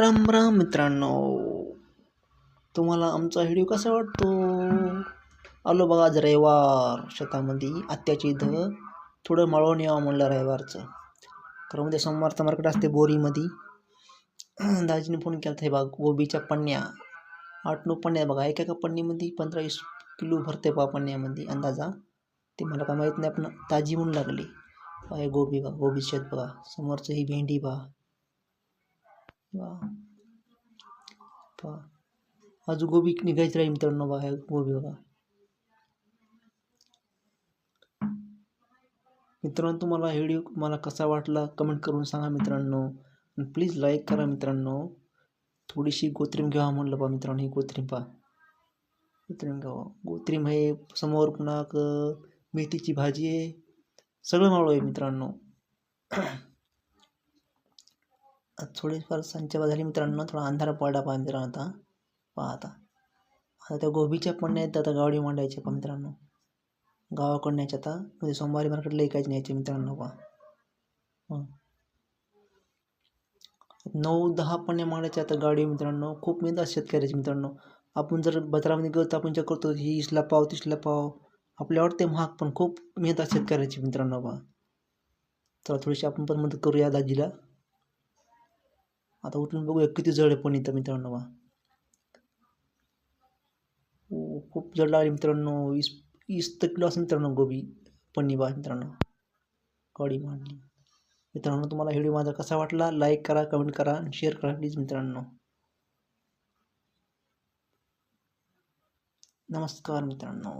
राम राम मित्रांनो, तुम्हाला आमचा व्हिडिओ कसा वाटतो? आलो बघा आज रविवार शेतामध्ये आत्याच्या इथं थोडं माळवून यावं म्हणलं रविवारचं. तर उद्या सोमवारचं मार्केट असते बोरीमध्ये. दाजीने फोन केला हे बघा गोबीच्या पन्न्या 8-9 पन्न्या बघा, एका पन्नीमध्ये 15-20 किलो भरते बा पन्न्यामध्ये अंदाजा. ते मला काय माहीत नाही, पण ताजी म्हणून लागली. हे गोबी बघा, गोबी शेत बघा, समोरचं ही भेंडी बघा. अजून गोबी निघायची राहील मित्रांनो बघा, गोबी बघा. मित्रांनो तुम्हाला व्हिडिओ मला कसा वाटला कमेंट करून सांगा मित्रांनो. प्लीज लाईक करा मित्रांनो. थोडीशी कोथिंबीर घ्यावा म्हणलं पहा मित्रांनो, ही कोथिंबीर पहा, कोथिंबीर घ्यावा. कोथिंबीर आहे समोर, पुन्हा मेथीची भाजी आहे, सगळं माळव आहे मित्रांनो. थोडीफार संचवा झाली मित्रांनो, थोडा अंधार पडला पहा मित्रांनो. आता पहा आता त्या गोबीच्या पण आहेत, आता गावडी मांडायच्या पहा मित्रांनो, गावाकडून न्यायच्या. आता म्हणजे सोमवारी मार्केटला ऐकायचे न्यायचे मित्रांनो पहा. 9-10 पन्न्या मांडायच्या आता गाडी मित्रांनो. खूप मेहनत शेतकऱ्याची मित्रांनो. आपण जर बाजारामध्ये गेलो तर आपण जे करतो ही 20ला पाव 30ला पाव, आपल्याला वाटते महाग, पण खूप मेहनत शेतकऱ्याची मित्रांनो पहा. तर थोडीशी आपण पण मदत करूया दाजीला. आता उठून बघूया किती जड आहे पण इथं मित्रांनो पहा. खूप जड लागली मित्रांनो, 20 किलो असं मित्रांनो गोबी पन्नी बा मित्रांनो, गाडी मांडली. मित्रांनो तुम्हाला व्हिडिओ माझा कसा वाटला लाईक करा, कमेंट करा आणि शेअर करा प्लीज मित्रांनो. नमस्कार मित्रांनो.